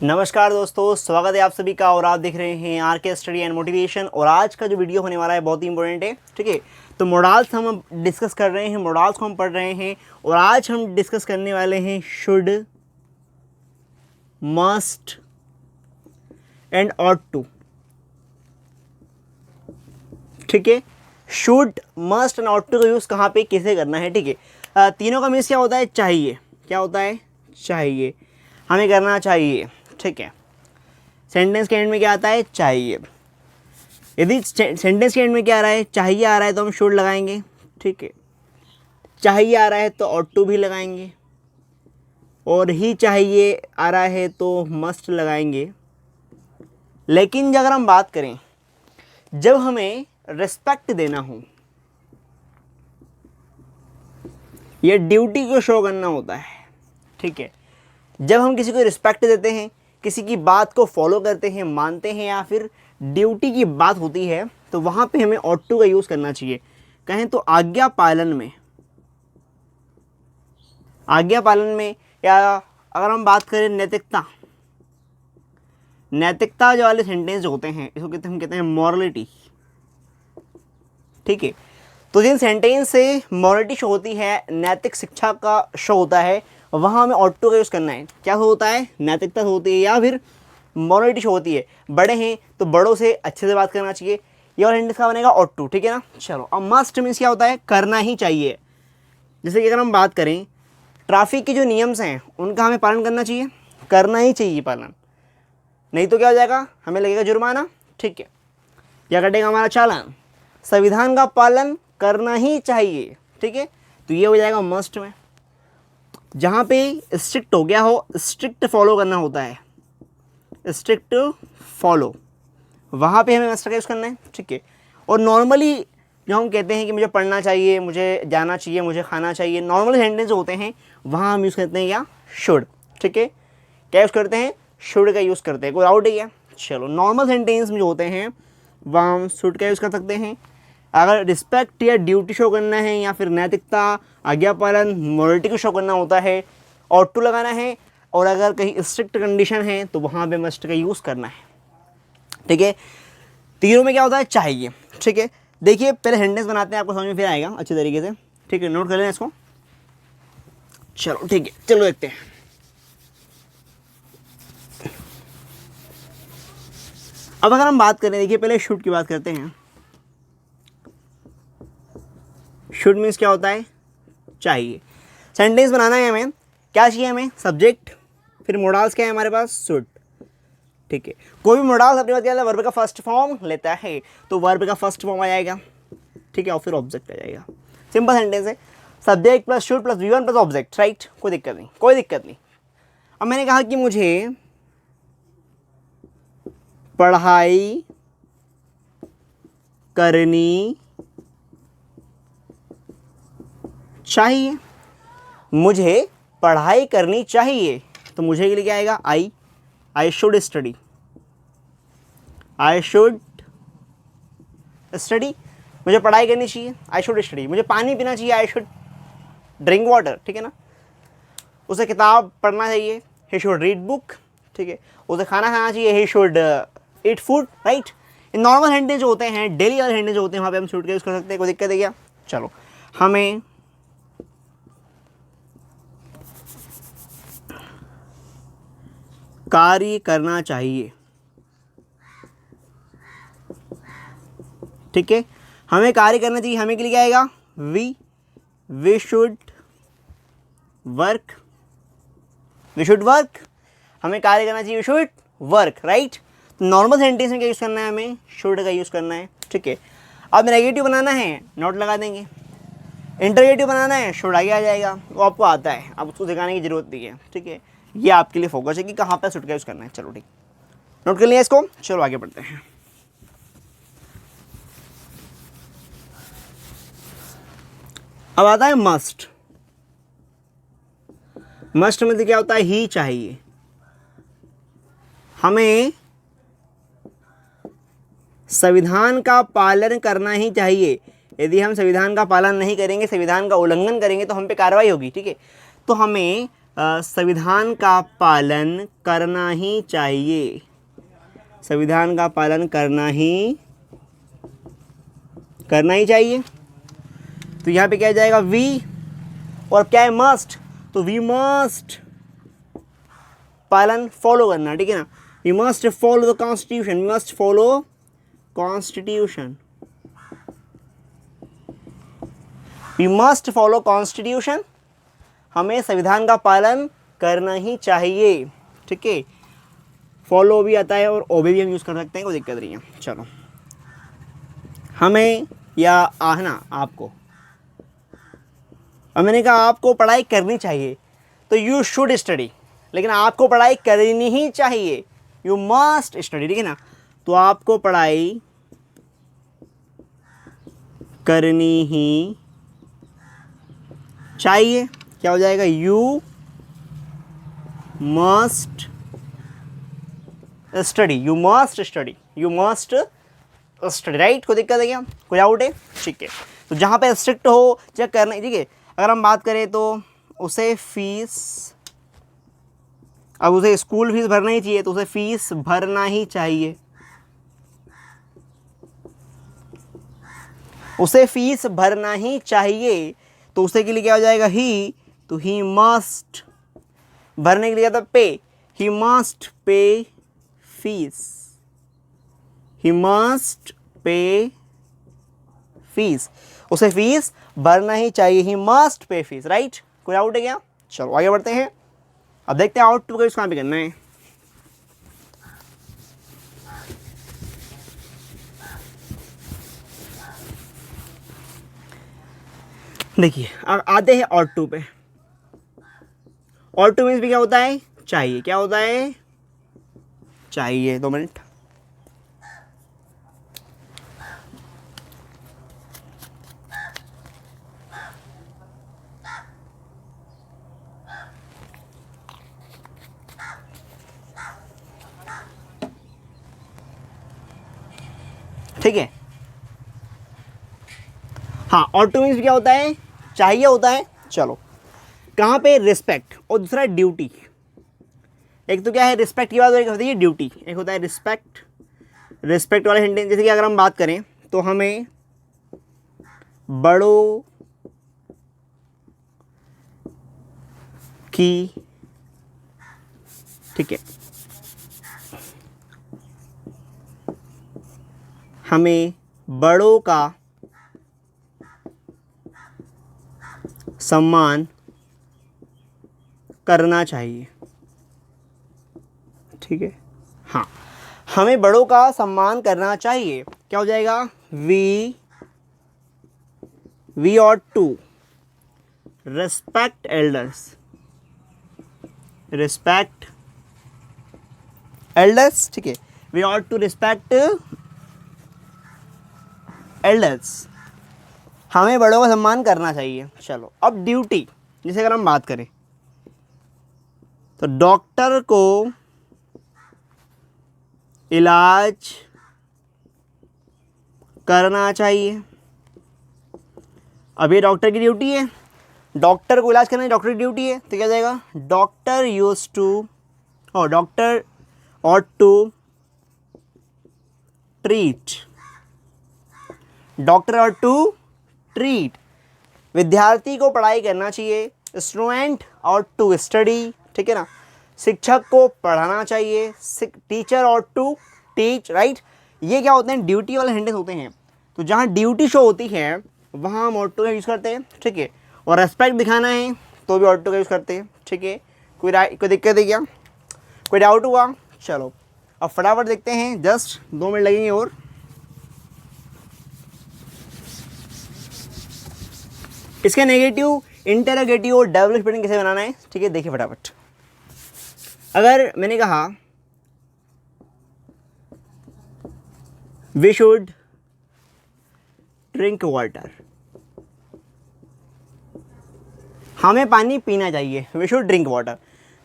नमस्कार दोस्तों, स्वागत है आप सभी का। और आप देख रहे हैं आर के स्टडी एंड मोटिवेशन। और आज का जो वीडियो होने वाला है बहुत ही इंपॉर्टेंट है, ठीक है। तो मोडाल्स हम डिस्कस कर रहे हैं, मोडाल्स को हम पढ़ रहे हैं। और आज हम डिस्कस करने वाले हैं should, must and ought to, ठीक है। Should, must and ought to का यूज़ कहाँ पे कैसे करना है, ठीक है। तीनों का मीन्स क्या होता है? चाहिए। क्या होता है? चाहिए, हमें करना चाहिए, ठीक है। सेंटेंस के एंड में क्या आता है? चाहिए। यदि सेंटेंस के एंड में क्या आ रहा है? चाहिए आ रहा है तो हम शुड लगाएंगे, ठीक है। चाहिए आ रहा है तो ऑट टू भी लगाएंगे। और ही चाहिए आ रहा है तो मस्ट लगाएंगे। लेकिन अगर हम बात करें, जब हमें रिस्पेक्ट देना हो या ड्यूटी को शो करना होता है, ठीक है, जब हम किसी को रिस्पेक्ट देते हैं, किसी की बात को फॉलो करते हैं, मानते हैं, या फिर ड्यूटी की बात होती है, तो वहाँ पे हमें ऑट टू का यूज़ करना चाहिए। कहें तो आज्ञा पालन में, या अगर हम बात करें नैतिकता, नैतिकता जो वाले सेंटेंस जो होते हैं, इसको हम कहते हैं मॉरलिटी, ठीक है। तो जिन सेंटेंस से मॉरलिटी शो होती है, नैतिक शिक्षा का शो होता है, वहाँ हमें ऑट टू का यूज़ करना है। क्या होता है? नैतिकता होती है या फिर मॉरलिटी शो होती है। बड़े हैं तो बड़ों से अच्छे से बात करना चाहिए। ये और सेंटेंस का बनेगा ऑट टू, ठीक है ना। चलो, अब मस्ट मीन्स क्या होता है? करना ही चाहिए। जैसे कि अगर हम बात करें, ट्रैफिक के जो नियम्स हैं उनका हमें पालन करना चाहिए, करना ही चाहिए पालन। नहीं तो क्या हो जाएगा? हमें लगेगा जुर्माना, ठीक है, या कटेगा हमारा चालान। संविधान का पालन करना ही चाहिए, ठीक है। तो ये हो जाएगा मस्ट में। जहाँ पे स्ट्रिक्ट हो गया हो, स्ट्रिक्ट फॉलो करना होता है, स्ट्रिक्ट फॉलो, वहाँ पे हमें मस्ट का यूज़ करना है, ठीक है। और नॉर्मली जो हम कहते हैं कि मुझे पढ़ना चाहिए, मुझे जाना चाहिए, मुझे खाना चाहिए, नॉर्मल सेंटेंस जो होते हैं वहाँ हम यूज़ करते हैं या शुड, ठीक है। क्या यूज़ करते हैं? शुड का यूज़ करते हैं। कोई डाउट है क्या? चलो, नॉर्मल सेंटेंस में जो होते हैं वहाँ हम शुड का यूज़ कर सकते हैं। अगर रिस्पेक्ट या ड्यूटी शो करना है, या फिर नैतिकता, आज्ञा पालन, मॉरलिटी को शो करना होता है, ऑट टू लगाना है। और अगर कहीं स्ट्रिक्ट कंडीशन है तो वहाँ पे मस्ट का यूज़ करना है, ठीक है। तीनों में क्या होता है? चाहिए, ठीक है। देखिए, पहले सेंटेंस बनाते हैं, आपको समझ में फिर आएगा अच्छी तरीके से, ठीक है। नोट कर लें इसको। चलो ठीक है, चलो देखते हैं। अब अगर हम बात करें, देखिए पहले शुड की बात करते हैं। शुड मीन्स क्या होता है? चाहिए। सेंटेंस बनाना है हमें, क्या चाहिए हमें? सब्जेक्ट, फिर मोडाल्स क्या है हमारे पास? शुड, ठीक है। कोई भी मोडाल्स अपने बात क्या वर्ब का फर्स्ट फॉर्म लेता है, तो वर्ब का फर्स्ट फॉर्म आ जाएगा, ठीक है, और फिर ऑब्जेक्ट आ जाएगा। सिंपल सेंटेंस है, subject plus should plus V one plus object, right. कोई दिक्कत नहीं, कोई दिक्कत नहीं। अब मैंने कहा कि मुझे पढ़ाई करनी चाहिए, मुझे पढ़ाई करनी चाहिए। तो मुझे के लिए क्या आएगा? I should study, I should study. मुझे पढ़ाई करनी चाहिए, आई शुड स्टडी। मुझे पानी पीना चाहिए, आई शुड ड्रिंक वाटर, ठीक है ना। उसे किताब पढ़ना चाहिए, ही शुड रीड बुक, ठीक है। उसे खाना खाना चाहिए, he should eat food, right. In normal sentence जो होते हैं, डेली वाले सेंटेंस जो होते हैं, वहाँ पे हम शुड का यूज़ कर सकते हैं। कोई दिक्कत है क्या? चलो, हमें कार्य करना चाहिए, ठीक है। हमें कार्य करना चाहिए, हमें के लिए क्या आएगा? We should work, we should work. हमें कार्य करना चाहिए, we should work, right. Normal sentence में क्या यूज़ करना है? हमें शुड का यूज़ करना है, ठीक है। अब नेगेटिव बनाना है, नोट लगा देंगे। इंटरगेटिव बनाना है, शुड आगे आ जाएगा, वो आपको आता है, अब उसको दिखाने की जरूरत नहीं है, ठीक है। ये आपके लिए फोकस है कि कहाँ पर शुड का यूज़ करना है। चलो ठीक, नोट कर लिया इसको। चलो आगे बढ़ते हैं। अब आता है मस्ट। मस्ट में क्या होता है? ही चाहिए। हमें संविधान का पालन करना ही चाहिए। यदि हम संविधान का पालन नहीं करेंगे, संविधान का उल्लंघन करेंगे, तो हम पे कार्रवाई होगी, ठीक है। तो हमें संविधान का पालन करना ही चाहिए, संविधान का पालन करना ही चाहिए। तो यहाँ पे क्या जाएगा, वी, और क्या है, मस्ट, तो वी मस्ट पालन फॉलो करना, ठीक है ना, we must follow the constitution, we must follow constitution, we must follow constitution, हमें संविधान का पालन करना ही चाहिए, ठीक है। फॉलो भी आता है और ओबे भी हम यूज़ कर सकते हैं, कोई दिक्कत नहीं है। चलो, हमें या आहना आपको, और मैंने कहा आपको पढ़ाई करनी चाहिए, तो यू शुड स्टडी, लेकिन आपको पढ़ाई करनी ही चाहिए, यू मस्ट स्टडी, ठीक है ना। तो आपको पढ़ाई करनी ही चाहिए, क्या हो जाएगा, you must study, you must study, you must study, right. कोई दिक्कत है क्या, कोई डाउट है, ठीक है। तो जहाँ पे स्ट्रिक्ट हो चेक करना, ठीक है। अगर हम बात करें तो उसे फीस, अब उसे स्कूल फीस भरना ही चाहिए, तो उसे फीस भरना ही चाहिए, उसे फीस भरना ही चाहिए, तो उसे के लिए क्या हो जाएगा, ही, तो ही मस्ट, भरने के लिए क्या था, पे, he must pay fees, he must pay fees, उसे फीस भरना ही चाहिए, he must pay fees, right. कोई डाउट है क्या, चलो आगे बढ़ते हैं। अब देखते हैं आउटपुट का इसको कहाँ पे करना है। देखिए अब आते हैं और टू पे। और टू मीन्स भी क्या होता है, चाहिए, क्या होता है, चाहिए। 2 मिनट, ठीक है। हाँ, और टू मीन्स भी क्या होता है, चाहिए होता है। चलो, कहाँ पे, रिस्पेक्ट, और दूसरा ड्यूटी। एक तो क्या है रिस्पेक्ट की बात, और एक होती है ड्यूटी। एक होता है रिस्पेक्ट, रिस्पेक्ट वाले सेंटेंस, जैसे कि अगर हम बात करें तो हमें बड़ों की, ठीक है, हमें बड़ों का सम्मान करना चाहिए, ठीक है। हाँ, हमें बड़ों का सम्मान करना चाहिए, क्या हो जाएगा, we ought to respect elders, respect elders, ठीक है, we ought to respect elders, हमें बड़ों का सम्मान करना चाहिए। चलो, अब ड्यूटी, जैसे अगर हम बात करें तो डॉक्टर को इलाज करना चाहिए। अब ये डॉक्टर की ड्यूटी है, डॉक्टर को इलाज करना डॉक्टर की ड्यूटी है, तो क्या हो जाएगा, डॉक्टर यूज टू, और doctor ought to treat, doctor ought to treat, विद्यार्थी को पढ़ाई करना चाहिए, स्टूडेंट ऑट टू स्टडी, ठीक है ना, शिक्षक को पढ़ाना चाहिए, teacher ought to teach, right. ये क्या होते हैं, ड्यूटी वाले सेंटेंस होते हैं। तो जहाँ ड्यूटी शो होती है वहाँ हम ऑट टू का यूज़ करते हैं, ठीक है। और रेस्पेक्ट दिखाना है तो भी ऑट टू का यूज़ करते हैं, ठीक है। कोई दिक्कत है क्या, कोई डाउट हुआ। चलो अब फटाफट देखते हैं, जस्ट 2 मिनट लगेंगे और। इसके नेगेटिव, इंटरोगेटिव और डबल स्पेलिंग कैसे बनाना है, ठीक है, देखिए फटाफट। अगर मैंने कहा वी शुड ड्रिंक वाटर, हमें पानी पीना चाहिए, we should drink water.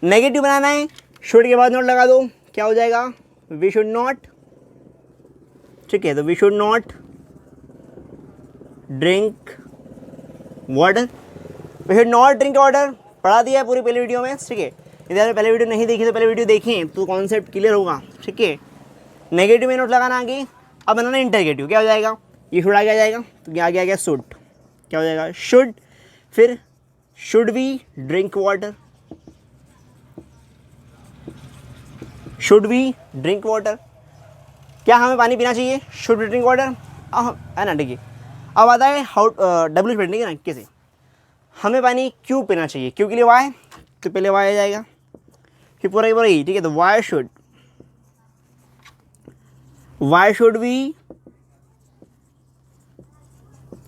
Negative बनाना है, शुड के बाद नॉट लगा दो, क्या हो जाएगा, वी शुड नॉट, ठीक है। तो we should not drink water, we should not drink water, पढ़ा दिया है पूरी पहले वीडियो में, ठीक है। यदि आपने पहले वीडियो नहीं देखी तो पहले वीडियो देखें तो कॉन्सेप्ट क्लियर होगा, ठीक है। नेगेटिव में नोट लगाना आगे, अब बनाना इंटरगेटिव। क्या हो जाएगा, ये शुड आगे आ जाएगा, तो क्या आगे आ गया शुड, क्या हो जाएगा शुड। फिर should we drink water, should we drink water, क्या हमें पानी पीना चाहिए, शुड वी ड्रिंक वाटर, है ना, ठीक है। अब आता है हाउ, डब्ल्यू पेंटिंग है ना, कैसे हमें पानी क्यों पीना चाहिए, क्यों के लिए वाई, तो पहले वाई आ जाएगा, फिर पूरा ही पूरा ही, ठीक है। तो why should we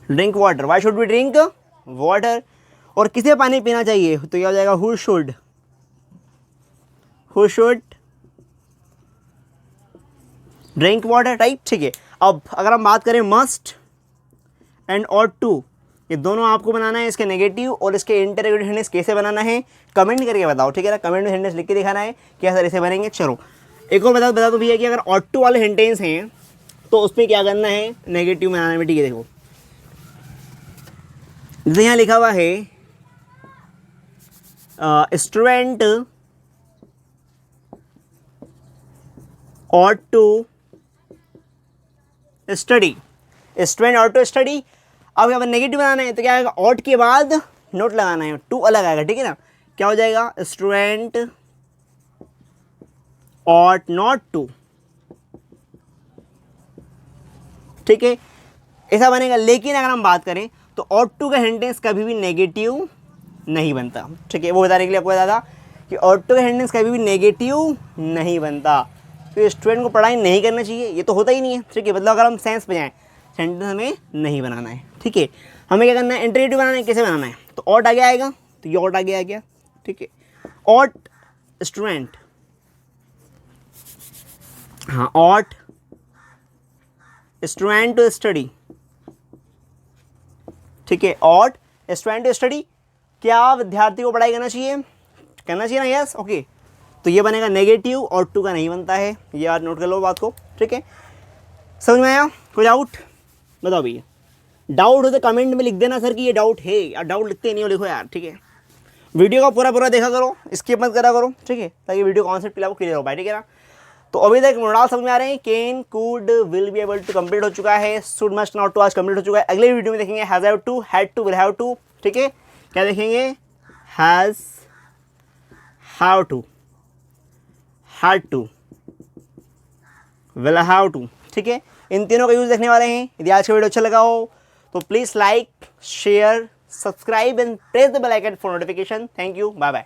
drink water, why should we drink water. और किसे पानी पीना चाहिए, तो क्या हो जाएगा who should drink water, type, ठीक है। अब अगर हम बात करें मस्ट एंड ऑट टू, ये दोनों आपको बनाना है, इसके नेगेटिव और इसके इंटरगेटिव सेंटेंस कैसे बनाना है कमेंट करके बताओ, ठीक है ना। कमेंट में सेंटेंस लिख के दिखाना है क्या सर ऐसे बनेंगे। चलो एक और बता दो भैया कि अगर ऑट टू वाले सेंटेंस हैं तो उसमें क्या करना है नेगेटिव बनाने में, ठीक है। देखो जैसे यहाँ लिखा हुआ है student ought to study, student ought to study। अब यहाँ पर नेगेटिव बनाना है तो क्या आएगा, ought के बाद नोट लगाना है, टू अलग आएगा, ठीक है ना। क्या हो जाएगा स्टूडेंट ought not to, ठीक है, ऐसा बनेगा। लेकिन अगर हम बात करें तो ought to का सेंटेंस कभी भी नेगेटिव नहीं बनता, ठीक है। वो बताने के लिए आपको बता था कि ought to का सेंटेंस कभी भी नेगेटिव नहीं बनता, तो स्टूडेंट को पढ़ाई नहीं करना चाहिए, ये तो होता ही नहीं है, ठीक है। मतलब अगर हम सेंस पे जाएँ, सेंटेंस हमें नहीं बनाना है, ठीक है। हमें क्या करना है इंटरेटिव बनाना है, कैसे बनाना है, तो ought आगे आएगा, तो ये ought आगे आ गया, ठीक है। ought स्टूडेंट, हाँ ought स्टूडेंट टू स्टडी, ठीक है। ought स्टूडेंट टू स्टडी, क्या विद्यार्थी को पढ़ाई करना चाहिए ना, यस, ओके। तो ये बनेगा नेगेटिव और टू का नहीं बनता है, ये यार नोट कर लो बात को, ठीक है। समझ में आया, कोई डाउट बताओ भैया। डाउट हो तो कमेंट में लिख देना सर कि ये डाउट है, यार डाउट लिखते नहीं हो लिखो यार, ठीक है। वीडियो का पूरा देखा करो, स्किप मत करा करो, ठीक है, ताकि वीडियो कॉन्सेप्ट क्लियर हो पाए, ठीक है ना। तो अभी तक मॉडल समझ में आ रहे हैं, can could will be able to complete हो चुका है, शुड मस्ट नॉट टू आज कंप्लीट हो चुका है। अगले वीडियो में देखेंगे has have to, had to, will have to, ठीक है। क्या देखेंगे has have to, had to, will have to, ठीक है। इन तीनों का यूज़ देखने वाले हैं। यदि आज का वीडियो अच्छा लगा हो तो please like, share, subscribe and press the bell icon for notification. Thank you, bye bye.